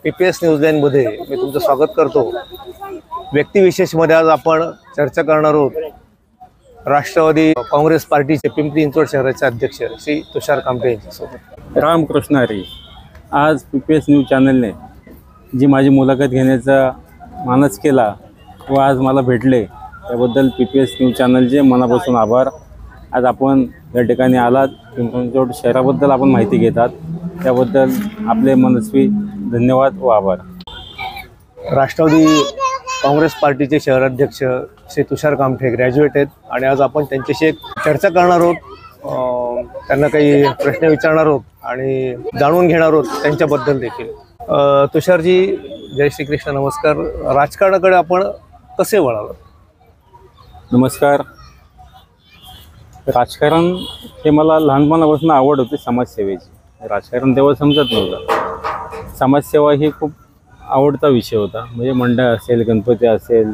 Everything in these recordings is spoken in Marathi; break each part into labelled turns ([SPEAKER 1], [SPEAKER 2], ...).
[SPEAKER 1] PPS न्यूज लाईन मध्ये मी तुमचं स्वागत करतो। व्यक्तिविशेष मध्ये आज आपण चर्चा करणार आहोत राष्ट्रवादी काँग्रेस पार्टीचे पिंपरी चिंचवड शहराचे अध्यक्ष श्री तुषार कामटे यांच्यासोबत।
[SPEAKER 2] रामकृष्ण हरी। आज PPS न्यूज चॅनलने जी माझी मुलाखत घेण्याचा मानस केला व आज मला भेटले त्याबद्दल PPS न्यूज चॅनलचे मनापासून आभार। आज आपण या ठिकाणी आलात, पिंपरी चिंचवड शहराबद्दल आपण माहिती घेतात त्याबद्दल आपले मनस्वी धन्यवाद व आभार।
[SPEAKER 1] राष्ट्रवादी काँग्रेस पार्टीचे शहराध्यक्ष श्री तुषार कामटे ग्रॅज्युएट आहेत आणि आज आपण त्यांच्याशी एक चर्चा करणार आहोत, त्यांना काही प्रश्न विचारणार आहोत आणि जाणून घेणार आहोत त्यांच्याबद्दल देखील। तुषारजी, जय श्री कृष्ण, नमस्कार। राजकारणाकडे आपण कसे वळालात?
[SPEAKER 2] नमस्कार। राजकारण हे मला लहानपणापासून आवड होती समाजसेवेची। राजकारण तेव्हा समजत नव्हतं। समाजसेवा ही खूप आवडता विषय होता। म्हणजे मंडळ असेल, गणपती असेल,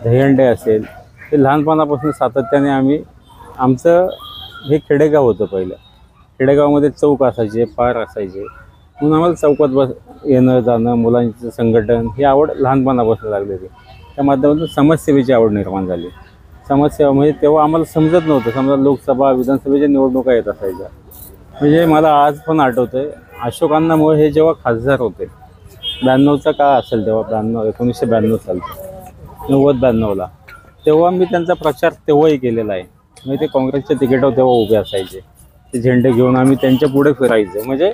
[SPEAKER 2] दहीहंडी असेल, हे लहानपणापासून सातत्याने आमचं हे खेडेगाव होतं। पहिलं खेडेगावामध्ये चौक असायचे, पार असायचे, म्हणून आम्हाला चौकात येणं जाणं, मुलांचं संघटन ही आवड लहानपणापासून लागलेली। त्या माध्यमातून समाजसेवेची आवड निर्माण झाली। समाजसेवा म्हणजे तेव्हा आम्हाला समजत नव्हतं। समजा लोकसभा विधानसभेच्या निवडणुका येत असायच्या। म्हणजे मला आज पण आठवतं आहे, अशोक अण्णामुळे हे जेव्हा खासदार होते 92चा काळ असेल तेव्हा, 1992 साल 92ला, तेव्हा मी त्यांचा प्रचार तेव्हाही केलेला आहे। म्हणजे ते काँग्रेसच्या तिकीटावर तेव्हा उभे असायचे, ते झेंडे घेऊन आम्ही त्यांच्या पुढे फिरायचं। म्हणजे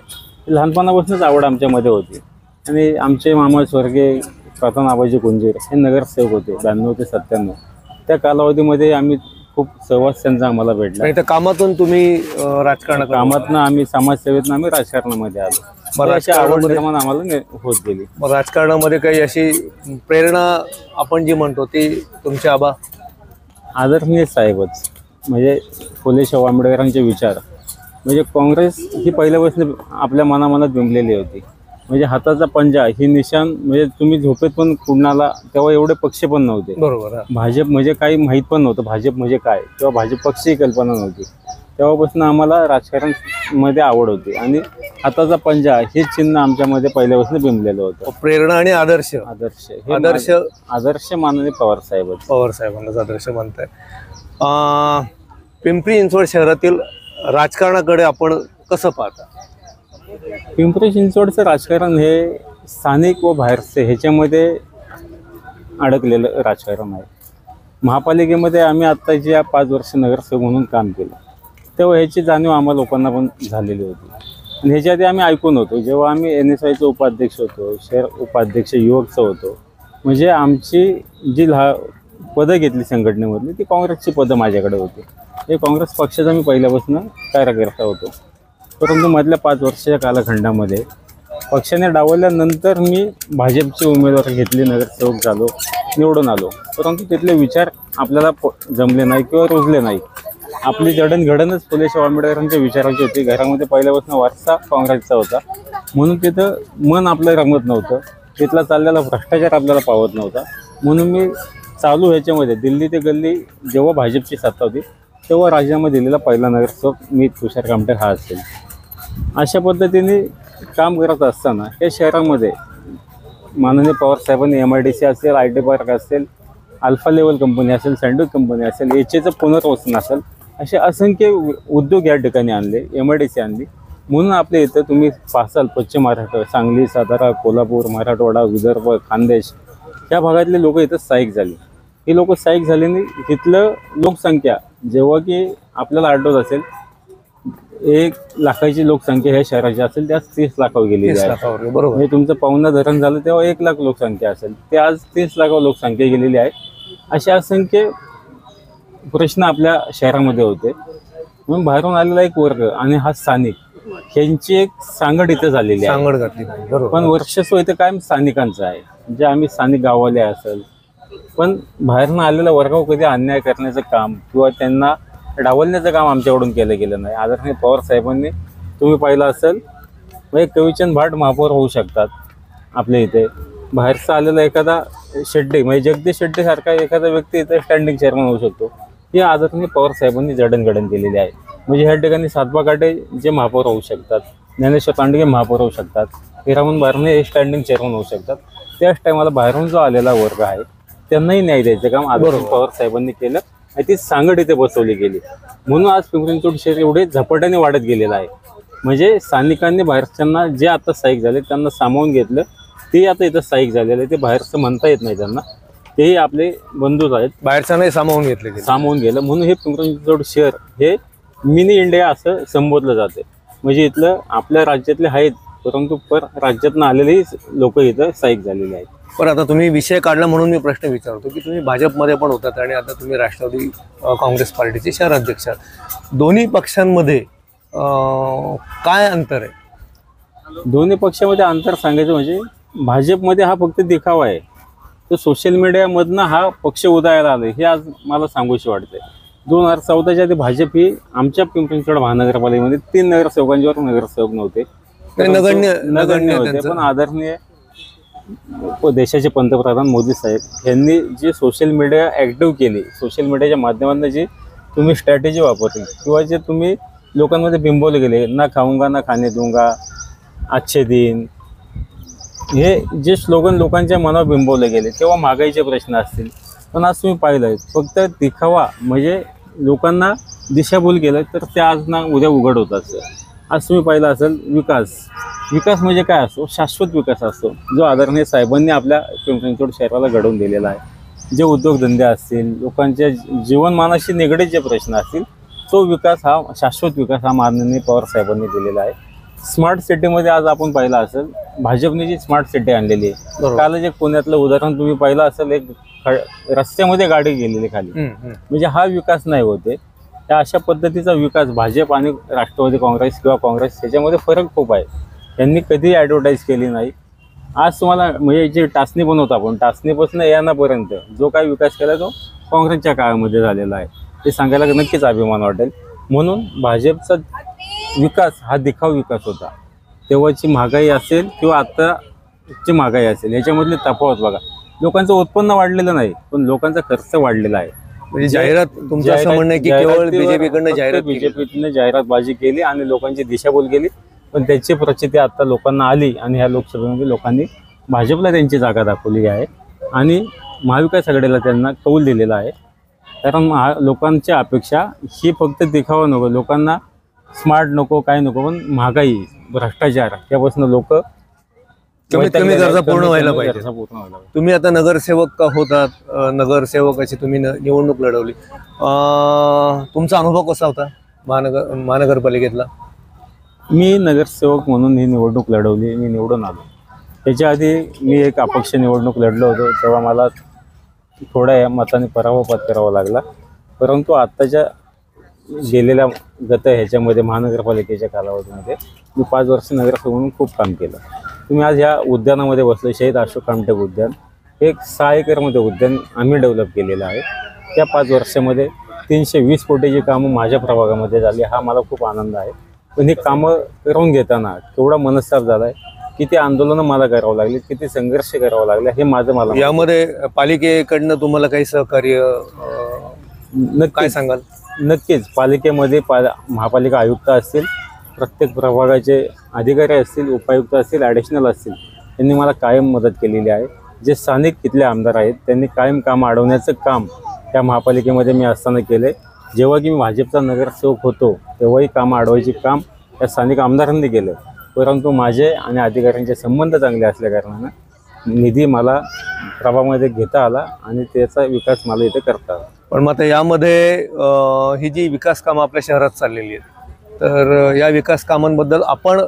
[SPEAKER 2] लहानपणापासूनच आवड आमच्यामध्ये होती। आणि आमचे मामा स्वर्गीय प्रताप आबाजी कुंजीर हे नगरसेवक होते 92 ते 97। त्या कालावधीमध्ये आम्ही खूप सहवास त्यांचा आम्हाला भेटला।
[SPEAKER 1] आणि त्या कामातून तुम्ही
[SPEAKER 2] कामातनं आम्ही समाजसेवेतनं आम्ही राजकारणामध्ये आलो। अशी आवड निर्माण आम्हाला होत गेली।
[SPEAKER 1] मग राजकारणामध्ये काही अशी प्रेरणा आपण जी म्हणतो ती तुमचे आबा
[SPEAKER 2] आदरणीय साहेबच, म्हणजे फुले शाहू आंबेडकरांचे विचार। म्हणजे काँग्रेस ही पहिल्यापासून आपल्या मनामनात बिंबलेली होती। म्हणजे हाताचा पंजा ही निशाण, म्हणजे तुम्ही झोपेत पण कुणाला तेव्हा एवढे पक्ष पण नव्हते।
[SPEAKER 1] बरोबर।
[SPEAKER 2] भाजप म्हणजे काही माहीत पण नव्हतं, भाजप म्हणजे काय किंवा भाजप पक्षही कल्पना नव्हती। तेव्हापासून आम्हाला राजकारण मध्ये आवड होती आणि हाताचा पंजा हे चिन्ह आमच्यामध्ये पहिल्यापासून बिंबलेलं होतं।
[SPEAKER 1] प्रेरणा आणि आदर्श
[SPEAKER 2] आदर्श माननीय पवार
[SPEAKER 1] साहेबांनाच आदर्श म्हणताय। पिंपरी चिंचवड शहरातील राजकारणाकडे आपण कसं पाहता?
[SPEAKER 2] पिंपरी चिंचवडचं राजकारण हे स्थानिक व बाहेरचे ह्याच्यामध्ये अडकलेलं राजकारण आहे। महापालिकेमध्ये आम्ही आत्ताची या 5 वर्ष नगरसेवक म्हणून काम केलं, तेव्हा ह्याची जाणीव आम्हाला लोकांना पण झालेली होती। आणि ह्याच्या आधी आम्ही ऐकून होतो, जेव्हा आम्ही NSIचे उपाध्यक्ष होतो, शहर उपाध्यक्ष युवकचं होतो, म्हणजे आमची जी पदं घेतली संघटनेमधली ती काँग्रेसची पदं माझ्याकडे होती। हे काँग्रेस पक्षाचा मी पहिल्यापासून कार्यकर्ता होतो। परंतु मधल्या 5 वर्षाच्या कालखंडामध्ये पक्षाने डावलल्यानंतर मी भाजपची उमेदवारी घेतली, नगरसेवक झालो, निवडून आलो। परंतु तिथले विचार आपल्याला जमले नाही किंवा रुजले नाही। आपली जडणघडणच फुले शाहू आंबेडकरांच्या विचाराची होती। घरामध्ये पहिल्यापासून वारसा काँग्रेसचा होता, म्हणून तिथं मन आपलं रमत नव्हतं, तिथला चाललेला भ्रष्टाचार आपल्याला पावत नव्हता। म्हणून मी चालू ह्याच्यामध्ये दिल्ली ते गल्ली जेव्हा भाजपची सत्ता होती तेव्हा राजीनामा दिलेला पहिला नगरसेवक मी तुषार कामटे हा असेल। अशा पद्धतीने काम करत असताना या शहरामध्ये माननीय पवार साहेबांनी MIDC असेल, IT पार्क असेल, अल्फा लेवल कंपनी असेल, सँडविच कंपनी असेल, HAचं पुनर्वसन असेल, असे असंख्य उद्योग या ठिकाणी आणले, MIDC आणली। म्हणून आपल्या इथं तुम्ही पाहसाल पश्चिम महाराष्ट्र, सांगली, सातारा, कोल्हापूर, मराठवाडा, विदर्भ, खानदेश या भागातले लोक इथं स्थायिक झाले। ही लोक स्थायिक झाल्याने तिथलं लोकसंख्या, जेव्हा की आपल्याला आठवत असेल 1 लाखाची लोकसंख्या ह्या शहराची असेल, त्या 30 लाखावर गेलेली आहे।
[SPEAKER 1] बरोबर।
[SPEAKER 2] म्हणजे तुमचं पावणा धरण झालं तेव्हा 1 लाख लोकसंख्या असेल, ते आज 30 लाखावर लोकसंख्या गेलेली आहे। असे असंख्य प्रश्न आपल्या शहरामध्ये होते। म्हणून बाहेरून आलेला एक वर्ग आणि हा स्थानिक ह्यांची एक सांगड इथं झालेली आहे,
[SPEAKER 1] सांगड घातली। बरोबर।
[SPEAKER 2] पण वर्चस्व इथं कायम स्थानिकांचं आहे, जे आम्ही स्थानिक गाववाले असेल। पण बाहेरनं आलेल्या वर्गावर कधी अन्याय करण्याचं काम किंवा त्यांना डावलण्याचं काम आमच्याकडून केलं गेलं नाही। आदरणीय पवार साहेबांनी तुम्ही पाहिलं असेल, म्हणजे कविचंद भाट महापौर होऊ शकतात आपल्या इथे। बाहेरचा आलेला एखादा शेट्टी, म्हणजे जगदीश शेट्टी सारखा एखादा व्यक्ती इथे स्टँडिंग चेअरमन होऊ शकतो। ही आदरणीय पवार साहेबांनी जडणघडण केलेली आहे। म्हणजे ह्या ठिकाणी सातबा काटे जे महापौर होऊ शकतात, ज्ञानेश्वर तांडगे महापौर होऊ शकतात, हिरामन बारणे हे स्टँडिंग चेअरमन होऊ शकतात. त्याच टायमाला बाहेरून जो आलेला वर्ग आहे त्यांनाही न्याय द्यायचं काम आदित्य पवार साहेबांनी केलं आणि ती सांगड इथे बसवली गेली. म्हणून आज पिंपरी चिंचवड शहर एवढे झपाट्याने वाढत गेलेलं आहे. म्हणजे स्थानिकांनी बाहेरच्यांना जे आता स्थायिक झाले त्यांना सामावून घेतलं, ते आता इथं स्थायिक झालेलं आहे. ते बाहेरचं म्हणता येत नाही त्यांना, तेही आपले बंधूच आहेत.
[SPEAKER 1] बाहेरच्यांनाही सामावून घेतले
[SPEAKER 2] सामावून गेलं म्हणून हे पिंपरी चिंचवड शहर हे मिनी इंडिया असं संबोधलं जाते. म्हणजे इथलं आपल्या राज्यातले आहेत परंतु पर राज्यातनं आलेलेही लोक इथं स्थायिक झालेले आहेत.
[SPEAKER 1] पण आता तुम्ही विषय काढला म्हणून मी प्रश्न विचारतो की तुम्ही भाजपमध्ये पण होतात आणि आता तुम्ही राष्ट्रवादी काँग्रेस पार्टीचे शहराध्यक्ष आहात. दोन्ही पक्षांमध्ये काय अंतर आहे?
[SPEAKER 2] दोन्ही पक्षामध्ये अंतर सांगायचं म्हणजे भाजपमध्ये हा फक्त दिखावा आहे. तो सोशल मीडियामधनं हा पक्ष उदयाला आला हे आज मला सांगूशी वाटते. 2014च्या आधी भाजप ही आमच्या पिंपरी चिंचवड महानगरपालिकेमध्ये 3 नगरसेवकांच्यावर नगरसेवक नव्हते, नगण्य होते. पण आदरणीय देशाचे पंतप्रधान मोदी साहेब यांनी जी सोशल मीडिया ॲक्टिव्ह केली, सोशल मीडियाच्या माध्यमातून जी तुम्ही स्ट्रॅटेजी वापरली किंवा जे तुम्ही लोकांमध्ये बिंबवले गेले, ना खाऊंगा ना खाणे दूंगा, अच्छे दिन, हे जे स्लोगन लोकांच्या मनावर बिंबवले गेले तेव्हा महागाईचे प्रश्न असतील. पण आज तुम्ही पाहिलं फक्त दिखावा म्हणजे लोकांना दिशाभूल केलं तर ते आज ना उद्या उघड होत असतं. आज तुम्ही पाहिलं असेल विकास म्हणजे काय असतो? शाश्वत विकास असतो जो आदरणीय साहेबांनी आपल्या पिंपरी चिंचवड शहराला घडवून दिलेला आहे. जे उद्योगधंदे असतील, लोकांच्या जीवनमानाशी निगडीत जे प्रश्न असतील, तो विकास हा शाश्वत विकास हा माननीय पवार साहेबांनी दिलेला आहे. स्मार्ट सिटीमध्ये आज आपण पाहिलं असेल भाजपने जी स्मार्ट सिटी आणलेली आहे. काल जे पुण्यातलं उदाहरण तुम्ही पाहिलं असेल, एक रस्त्यामध्ये गाडी गेलेली खाली, म्हणजे हा विकास नाही होते. त्या अशा पद्धतीचा विकास भाजप आणि राष्ट्रवादी काँग्रेस किंवा काँग्रेस ह्याच्यामध्ये फरक खूप आहे. त्यांनी कधी ॲडव्हर्टाईज केली नाही. आज तुम्हाला म्हणजे जे टाचणी बनवतो आपण, टाचणीपासून यानापर्यंत जो काही विकास केला तो काँग्रेसच्या काळामध्ये झालेला आहे. ते सांगायला नक्कीच अभिमान वाटेल. म्हणून भाजपचा विकास हा दिखाव विकास होता. तेव्हाची महागाई असेल किंवा आत्ताची महागाई असेल याच्यामधली तफावत बघा. लोकांचं उत्पन्न वाढलेलं नाही पण लोकांचा खर्च वाढलेला आहे.
[SPEAKER 1] म्हणजे जाहिरात तुमचं असं म्हणणं आहे की केवळ
[SPEAKER 2] बीजेपीने जाहिरातबाजी केली आणि लोकांची दिशाभूल केली. पण त्याची प्रचिती आता लोकांना आली आणि ह्या लोकसभेमध्ये लोकांनी भाजपला त्यांची जागा दाखवली आहे आणि महाविकास आघाडीला त्यांना कौल दिलेला आहे. कारण लोकांची अपेक्षा ही फक्त दिखावा नको, लोकांना स्मार्ट नको, काय नको, पण महागाई, भ्रष्टाचार यापासून लोक
[SPEAKER 1] कमीत कमी गरजा पूर्ण व्हायला पाहिजे. तुम्ही आता नगरसेवक होतात, नगरसेवकाची तुम्ही निवडणूक लढवली. तुमचा अनुभव कसा होता महानगरपालिकेतला?
[SPEAKER 2] मी नगरसेवक म्हणून ही निवडणूक लढवली, मी निवडून आलो. त्याच्या आधी मी एक अपक्ष निवडणूक लढलो होतो, तेव्हा मला थोड्या मताने पराभव पत्करावा लागला. परंतु आत्ताच्या गेलेल्या ह्याच्यामध्ये महानगरपालिकेच्या कालावधीमध्ये मी 5 वर्ष नगरसेवक म्हणून खूप काम केलं. तुम्ही आज ह्या उद्यानामध्ये बसले, शहीद अशोक कामठे उद्यान, एक 6 एकरमध्ये उद्यान आम्ही डेव्हलप केलेलं आहे. त्या 5 वर्षामध्ये 320 कोटीची कामं माझ्या प्रभागामध्ये झाली. हा मला खूप आनंद आहे. पण ही कामं करून घेताना केवढा मनस्ताप झाला आहे, किती आंदोलनं मला करावं लागली, किती संघर्ष करावा लागला हे मला
[SPEAKER 1] यामध्ये पालिकेकडनं तुम्हाला काही सहकार्य काय सांगाल?
[SPEAKER 2] नक्कीच पालिकेमध्ये महापालिका आयुक्त असतील, प्रत्येक प्रभागाचे अधिकारी असतील, उपायुक्त असतील, ॲडिशनल असतील, त्यांनी मला कायम मदत केलेली आहे. जे स्थानिक तिथले आमदार आहेत त्यांनी कायम कामं अडवण्याचं काम त्या महापालिकेमध्ये मी असताना केले. जेव्हा की मी भाजपचा नगरसेवक होतो तेव्हाही कामं अडवायची काम त्या स्थानिक आमदारांनी केलं. परंतु माझे आणि अधिकाऱ्यांचे संबंध चांगले असल्याकारणानं निधी मला प्रभागामध्ये घेता आला आणि त्याचा विकास मला इथे करता आला.
[SPEAKER 1] पण मग आता यामध्ये ही जी विकास कामं आपल्या शहरात चाललेली आहेत, तर या विकास कामांबद्दल आपण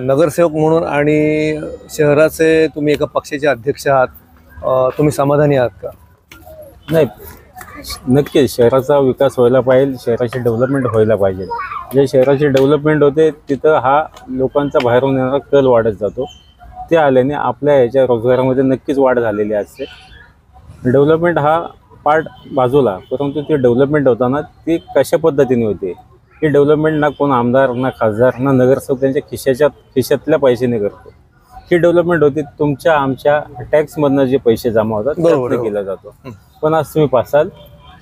[SPEAKER 1] नगरसेवक म्हणून आणि शहराचे तुम्ही एका पक्षाचे अध्यक्ष आहात, तुम्ही समाधानी आहात का?
[SPEAKER 2] नाही, नक्कीच शहराचा विकास व्हायला पाहिजे, शहराची डेव्हलपमेंट व्हायला पाहिजे. जे शहराची डेव्हलपमेंट होते तिथं हा लोकांचा बाहेरून येणारा कल वाढत जातो. ते आल्याने आपल्या ह्याच्या रोजगारामध्ये नक्कीच वाढ झालेली असते. डेव्हलपमेंट हा पार्ट बाजूला, परंतु ती डेव्हलपमेंट होताना ती कशा पद्धतीने होते ही डेव्हलपमेंट ना कोण आमदार ना खासदार ना नगरसेवक त्यांच्या खिशातल्या पैशाने करतो. ही डेव्हलपमेंट होती तुमच्या आमच्या टॅक्समधनं जे पैसे जमा होतात त्यातनं केला जातो. पण आज तुम्ही पाहाल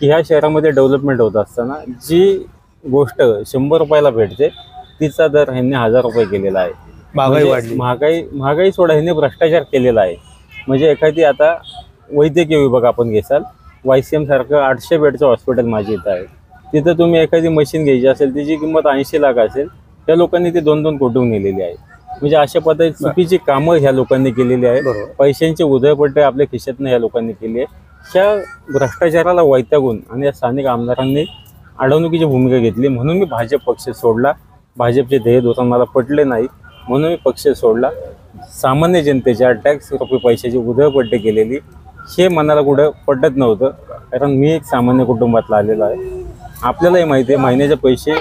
[SPEAKER 2] की ह्या शहरामध्ये डेव्हलपमेंट होत असताना जी गोष्ट 100 रुपयाला भेटते तिचा दर ह्यांनी 1000 रुपये केलेला आहे.
[SPEAKER 1] महागाई वाढली.
[SPEAKER 2] महागाई सोडा, ह्याने भ्रष्टाचार केलेला आहे. म्हणजे एखादी आता वैद्यकीय विभाग आपण घेसाल, YCM सारखं 800 बेडचं हॉस्पिटल माझ्या इथं आहे. तिथं तुम्ही एखादी मशीन घ्यायची असेल, तिची किंमत 80 लाख असेल, त्या लोकांनी ते 2-2 कोटी नेलेली आहे. म्हणजे अशा पद्धतीने चुकीची कामं ह्या लोकांनी केलेली आहेत.
[SPEAKER 1] बरोबर.
[SPEAKER 2] पैशांचे उधळपट्टे आपल्या खिशातनं ह्या लोकांनी केली आहे. ह्या भ्रष्टाचाराला वैतागून आणि या स्थानिक आमदारांनी अडवणुकीची भूमिका घेतली, म्हणून मी भाजप पक्ष सोडला. भाजपचे ध्येय धोरण मला पटले नाही, म्हणून मी पक्ष सोडला. सामान्य जनतेच्या टॅक्स रुपये पैशाची उधळपट्टी केलेली हे मनाला कुठं पटत नव्हतं. कारण मी एक सामान्य कुटुंबातला आलेलो आहे. आपल्यालाही माहिती आहे महिन्याचे पैसे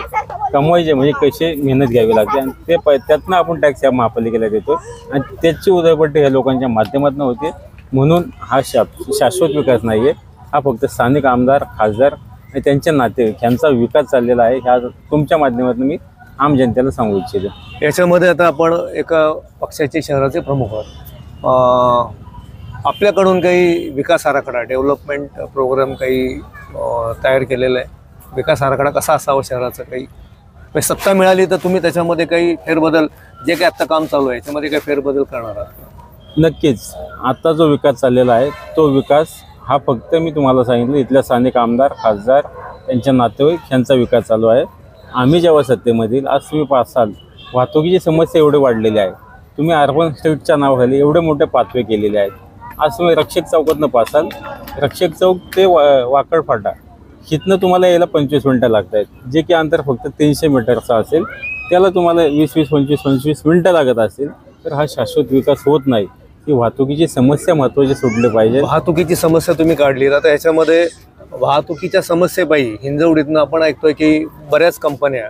[SPEAKER 2] कमवायचे म्हणजे कसे मेहनत घ्यावी लागते, आणि ते त्यातनं आपण टॅक्स या महापालिकेला देतो, आणि त्याची उधळपट्टी ह्या लोकांच्या माध्यमातून होते. म्हणून हा शाश्वत विकास नाही आहे. हा फक्त स्थानिक आमदार, खासदार आणि त्यांच्या नातेवाईक यांचा विकास चाललेला आहे. ह्या तुमच्या माध्यमातून मी आम जनतेला सांगू इच्छितो.
[SPEAKER 1] याच्यामध्ये आता आपण एका पक्षाचे शहराचे प्रमुख आहोत. आपल्याकडून काही विकास आराखडा, डेव्हलपमेंट प्रोग्राम काही तयार केलेला आहे? विकास आराखडा कसा असावा शहराचा? काही सत्ता मिळाली तर तुम्ही त्याच्यामध्ये काही फेरबदल, जे काही आत्ता काम चालू आहे याच्यामध्ये काही फेरबदल करणार आहात?
[SPEAKER 2] नक्कीच. आता जो विकास चाललेला आहे तो विकास हा फक्त मी तुम्हाला सांगितलं इथल्या स्थानिक आमदार, खासदार, त्यांच्या नातेवाईक यांचा विकास चालू आहे. आम्ही जेव्हा सत्तेमध्ये येईल, आज तुम्ही पाहसाल वाहतुकीची समस्या एवढे वाढलेली आहे. तुम्ही अर्बन स्ट्रीटच्या नावाखाली एवढे मोठे पाथवे केलेले आहेत. आज तुम्ही रक्षक चौकातनं पाहसाल, रक्षक चौक ते वाकड फाटा, इथनं तुम्हाला यायला 25 मिनटं लागत आहेत. जे की अंतर फक्त 300 मीटरचं असेल, त्याला तुम्हाला 20-25 मिनटं लागत असेल, तर हा शाश्वत विकास होत नाही. ही वाहतुकीची समस्या महत्त्वाची सुटली पाहिजे.
[SPEAKER 1] वाहतुकीची समस्या तुम्ही काढली, आता याच्यामध्ये वाहतुकीच्या समस्येपायी हिंजवडीतनं आपण ऐकतोय की बऱ्याच कंपन्या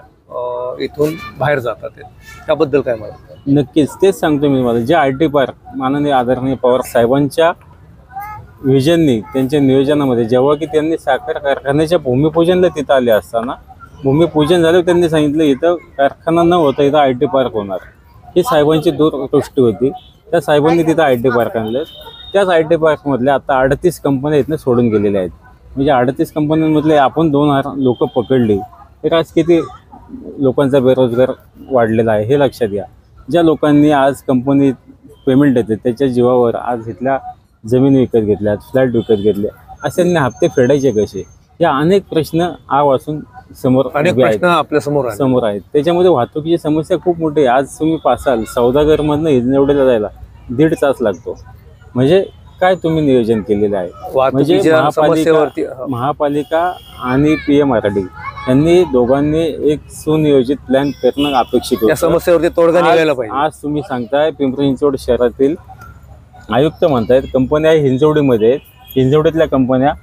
[SPEAKER 1] इथून बाहेर जातात. त्याबद्दल काय म्हणतात?
[SPEAKER 2] नक्कीच तेच सांगतो मी तुम्हाला. जे IT पार्क माननीय आदरणीय पवार साहेबांच्या विजननी, त्यांच्या नियोजनामध्ये, जेव्हा की त्यांनी साखर कारखान्याच्या भूमिपूजनला तिथं आले असताना, भूमिपूजन झाल्यावर त्यांनी सांगितलं इथं कारखाना न होता इथं IT पार्क होणार. ही साहेबांची दूरदृष्टी होती. त्या साहेबांनी तिथं IT पार्क आणलं. त्याच IT पार्कमधल्या आता 38 कंपन्या इथनं सोडून गेलेल्या आहेत. म्हणजे 38 कंपन्यांमधले आपण 2000 लोक पकडली तर आज किती लोकांचा बेरोजगार वाढलेला आहे हे लक्षात घ्या. ज्या लोकांनी आज कंपनीत पेमेंट देते त्याच्या जीवावर आज इथल्या जमीन विकत घेतल्या, फ्लॅट विकत घेतले, असे हप्ते फेडायचे कसे, या अनेक प्रश्न आवासून समोर
[SPEAKER 1] आपल्या समोर
[SPEAKER 2] आहेत. त्याच्यामध्ये वाहतुकीची समस्या खूप मोठी आहे. आज तुम्ही पाहसाल सौदागरमधनं हिंजवडीला जायला 1.5 तास लागतो. म्हणजे काय तुम्ही नियोजन केलेलं आहे? म्हणजे महापालिका आणि PMRD यांनी दोघांनी एक सुनियोजित प्लॅन करणं अपेक्षित होतं.
[SPEAKER 1] या समस्येवरती तोडगा निघायला पाहिजे.
[SPEAKER 2] आज तुम्ही सांगताय पिंपरी चिंचवड शहरातील आयुक्त म्हणतायत कंपन्या हिंजवडीमध्ये, हिंजवडीतल्या कंपन्या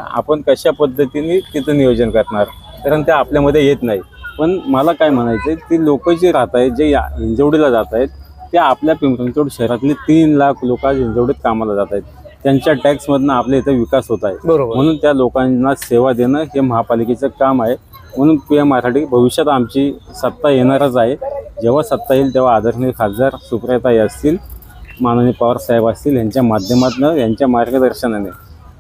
[SPEAKER 2] आपण कशा पद्धतीने तिथं नियोजन करणार, कारण त्या आपल्यामध्ये येत नाही. पण मला काय म्हणायचं, ती लोक जे राहत आहेत, जे हिंजवडीला जात आहेत, त्या आपल्या पिंपरी चिंचवड शहरातले 3 लाख लोक आज हिंजवडीत कामाला जात आहेत. त्यांच्या टॅक्समधनं आपल्या इथं विकास होत आहे. म्हणून त्या लोकांना सेवा देणं हे महापालिकेचं काम आहे. म्हणून PMRD भविष्यात आमची सत्ता येणारच आहे. जेव्हा सत्ता येईल तेव्हा आदरणीय खासदार सुप्रियाताई असतील, माननीय पवार साहेब असतील, यांच्या माध्यमातून, यांच्या मार्गदर्शनाने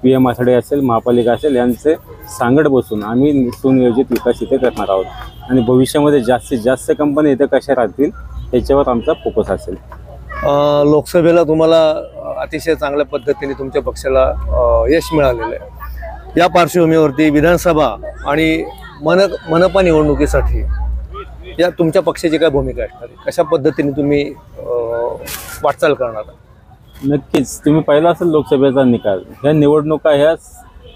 [SPEAKER 2] PMRD असेल, महापालिका असेल, यांचे सांगड बसून आम्ही सुनियोजित विकास इथे करणार आहोत. आणि भविष्यामध्ये जास्तीत जास्त कंपनी इथे कशा राहतील याच्यावर आमचा फोकस असेल.
[SPEAKER 1] लोकसभेला तुम्हाला अतिशय चांगल्या पद्धतीने तुमच्या पक्षाला यश मिळालेलं आहे. या पार्श्वभूमीवरती विधानसभा आणि मनपा निवडणुकीसाठी या तुमच्या पक्षाची काय भूमिका असणार, कशा पद्धतीने तुम्ही वाटचाल करणार?
[SPEAKER 2] नक्कीच तुम्ही पाहिला असेल लोकसभेचा निकाल. ह्या निवडणुका ह्या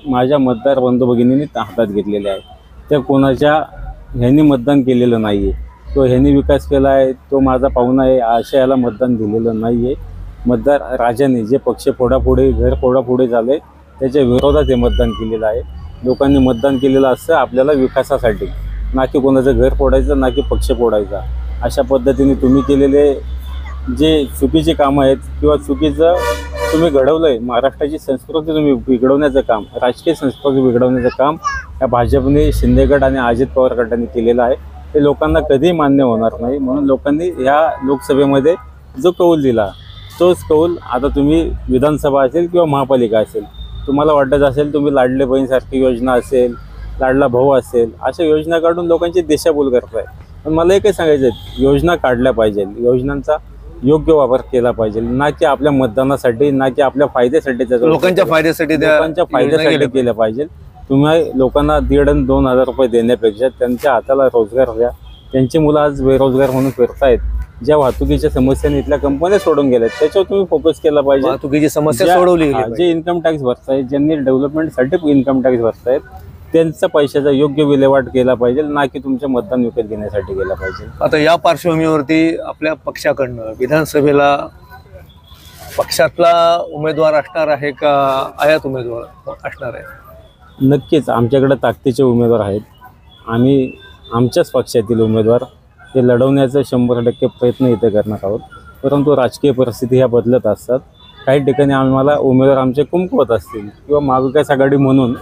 [SPEAKER 2] माझ्या मतदार बंधू भगिनींनी हातात घेतलेल्या आहेत. त्या कोणाच्या ह्यांनी मतदान केलेलं नाही आहे, तो ह्यांनी विकास केला आहे, तो माझा पाहुणा आहे, अशा याला मतदान दिलेलं नाही आहे. मतदार राजांनी जे पक्ष फोडाफोडी, घर फोडाफोडी झाले, त्याच्या विरोधात हे मतदान केलेलं आहे. लोकांनी मतदान केलेलं असतं आपल्याला विकासासाठी, ना की कोणाचं घर फोडायचं, ना की पक्ष फोडायचा. अशा पद्धतीने तुम्ही केलेले जे चुकीचे कामं आहेत किंवा चुकीचं तुम्ही घडवलं आहे, महाराष्ट्राची संस्कृती तुम्ही बिघडवण्याचं काम, राजकीय संस्कृती बिघडवण्याचं काम या भाजपने, शिंदे गट आणि अजित पवार गटाने केलेलं आहे. ते लोकांना कधीही मान्य होणार नाही. म्हणून लोकांनी ह्या लोकसभेमध्ये जो कौल दिला तोच कौल आता तुम्ही विधानसभा असेल किंवा महापालिका असेल, तुम्हाला वाटत असेल तुम्ही लाडले बहीणसारखी योजना असेल, लाडला भाऊ असेल, अशा योजना काढून लोकांची दिशाभूल करताय. पण मला एकच सांगायचं आहे, योजना काढल्या पाहिजे, योजनांचा योग्य वापर केला पाहिजे, ना की आपल्या मतदानासाठी, ना की आपल्या फायद्यासाठी,
[SPEAKER 1] लोकांच्या फायद्यासाठी
[SPEAKER 2] लोकांच्या फायद्यासाठी केलं पाहिजे. तुम्ही लोकांना 1,500 आणि 2,000 रुपये देण्यापेक्षा त्यांच्या हाताला रोजगार द्या. त्यांची मुलं आज बेरोजगार म्हणून फिरतायत. ज्या वाहतुकीच्या समस्याने इथल्या कंपन्या सोडून गेल्यात त्याच्यावर तुम्ही फोकस केला पाहिजे.
[SPEAKER 1] वाहतुकीची समस्या सोडवली गेली.
[SPEAKER 2] जे इन्कम टॅक्स भरतायत, ज्यांनी डेव्हलपमेंटसाठी इन्कम टॅक्स भरतायत, त्यांचा पैशाचा योग्य विल्हेवाट केला पाहिजे, ना की तुमच्या मतदान विकत घेण्यासाठी केला पाहिजे.
[SPEAKER 1] आता या पार्श्वभूमीवरती आपल्या पक्षाकडनं विधानसभेला पक्षातला उमेदवार असणार आहे का आयात उमेदवार असणार आहे?
[SPEAKER 2] नक्कीच आमच्याकडे ताकदीचे उमेदवार आहेत. आम्ही आमच्याच पक्षातील उमेदवार हे लढवण्याचा 100% प्रयत्न इथे करणार आहोत. परंतु राजकीय परिस्थिती ह्या बदलत असतात. काही ठिकाणी आम्हाला उमेदवार आमचे कुमकुवत असतील किंवा महाविकास आघाडी म्हणून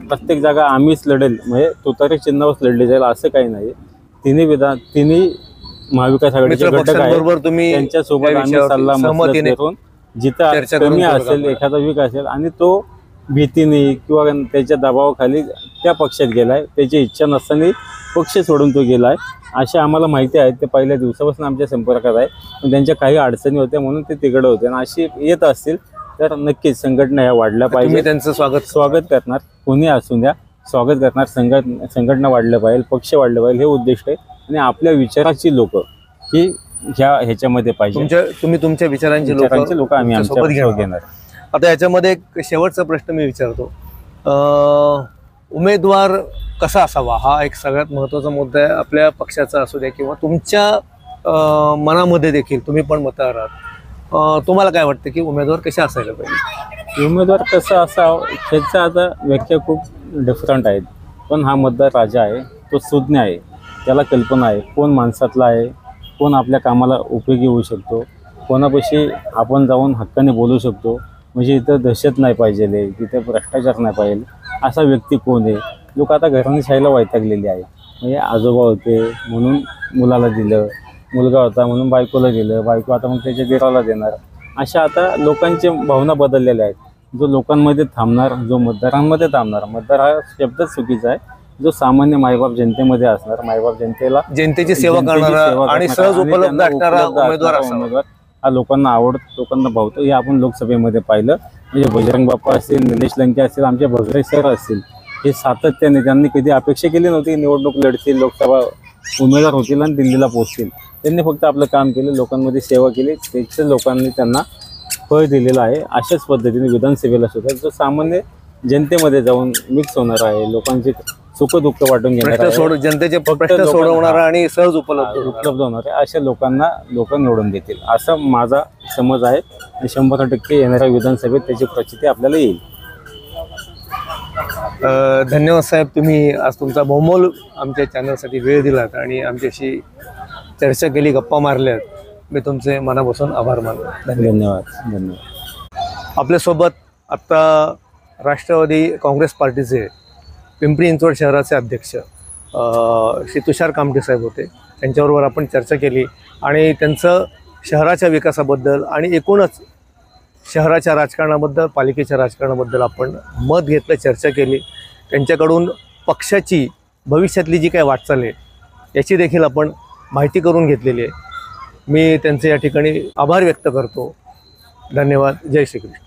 [SPEAKER 2] प्रत्येक जागा आम्हीच लढेल, म्हणजे तुतारी चिन्हावरच लढली जाईल असं काही नाही. तिन्ही महाविकास आघाडीचे घटक आहेत, त्यांच्यासोबत आम्ही सल्ला मसलत करून जिथं कमी असेल, एखादा वीक असेल आणि तो भीतीने किंवा त्याच्या दबावाखाली त्या पक्षात गेलाय, त्याची इच्छा नसताना पक्ष सोडून तो गेलाय, असे आम्हाला माहिती आहे. ते पहिल्या दिवसापासून आमच्या संपर्कात आहे. पण त्यांच्या काही अडचणी होत्या म्हणून ते तिकडे होते आणि अशी येत असतील तर नक्कीच संघटना ह्या वाढल्या पाहिजे.
[SPEAKER 1] त्यांचं स्वागत
[SPEAKER 2] करणार, कोणी असू द्या, स्वागत करणार. संघटना वाढल्या पाहिजे, पक्ष वाढले पाहिजे, हे उद्दिष्ट आहे. आणि आपल्या विचाराची लोक ही ह्याच्यामध्ये पाहिजे.
[SPEAKER 1] तुम्ही तुमच्या विचारांची
[SPEAKER 2] लोक आम्ही आमच्यासोबत घेणार.
[SPEAKER 1] आता याच्यामध्ये एक शेवटचा प्रश्न मी विचारतो. उमेदवार कसा असावा हा एक सगळ्यात महत्त्वाचा मुद्दा आहे. आपल्या पक्षाचा असू द्या किंवा तुमच्या मनामध्ये देखील तुम्ही पण मतदार आहात. तुम्हाला काय वाटतं की उमेदवार कशा असायला पाहिजे?
[SPEAKER 2] उमेदवार कसा असावा ह्याचा आता व्याख्या खूप डिफरंट आहेत. पण हा मतदार राजा आहे, तो सुज्ञ आहे, त्याला कल्पना आहे कोण माणसातला आहे, कोण आपल्या कामाला उपयोगी होऊ शकतो, कोणापाशी आपण जाऊन हक्काने बोलू शकतो, म्हणजे इथं दहशत नाही पाहिजे, तिथे भ्रष्टाचार नाही पाहिजे, असा व्यक्ती कोण आहे. लोक आता घराणेशाहीला वैतागलेली आहे. म्हणजे आजोबा होते म्हणून मुलाला दिलं, मुलगा होता म्हणून बायकोला दिलं, बायको आता मग त्याच्या दिराला देणार, अशा आता लोकांच्या भावना बदललेल्या आहेत. जो लोकांमध्ये थांबणार, जो मतदारांमध्ये थांबणार, मतदार हा शब्दच चुकीचा आहे, जो सामान्य मायबाप जनतेमध्ये असणार, मायबाप
[SPEAKER 1] जनतेची सेवा करणारा आणि सहज उपलब्ध असणारा उमेदवार
[SPEAKER 2] हा लोकांना आवडतो, लोकांना भावतो. हे आपण लोकसभेमध्ये पाहिलं. म्हणजे बजरंग बाप्पा असतील, निलेश लंके असतील, आमचे भगरे सर असतील, हे सातत्याने त्यांनी कधी अपेक्षा केली नव्हती निवडणूक लढतील, लोकसभा उमेदवार होतील आणि दिल्लीला पोहोचतील. त्यांनी फक्त आपलं काम केलं, लोकांमध्ये सेवा केली, त्याच्या लोकांनी त्यांना फळ दिलेलं आहे. अशाच पद्धतीने विधानसभेला सुद्धा जो सामान्य जनतेमध्ये जाऊन मिक्स होणार आहे, लोकांचे सुख दुःख वाटून घेणार आहे,
[SPEAKER 1] जनतेचे प्रश्न सोडवणारा आणि सहज उपलब्ध
[SPEAKER 2] होणार आहे, अशा लोकांना लोक निवडून देतील असं माझा समज आहे. 100% येणाऱ्या विधानसभेत त्याची प्रचिती आपल्याला येईल.
[SPEAKER 1] धन्यवाद साहेब, तुम्ही आज तुमचा बहुमोल आमच्या चॅनलसाठी वेळ दिलात आणि आमच्याशी चर्चा केली, गप्पा मारल्यात. मी तुमचे मनापासून आभार मानतो.
[SPEAKER 2] धन्यवाद.
[SPEAKER 1] आपल्यासोबत आत्ता राष्ट्रवादी काँग्रेस पार्टीचे पिंपरी चिंचवड शहराचे अध्यक्ष श्री तुषार कामटे साहेब होते. त्यांच्याबरोबर आपण चर्चा केली आणि त्यांचं शहराच्या विकासाबद्दल आणि एकूणच शहराच्या राजकारणाबद्दल, पालिकेच्या राजकारणाबद्दल आपण मत घेतलं, चर्चा केली. त्यांच्याकडून पक्षाची भविष्यातली जी काही वाटचाल आहे याची देखील आपण माहिती करून घेतलेली आहे. मी त्यांचे या ठिकाणी आभार व्यक्त करतो. धन्यवाद. जय श्री कृष्ण.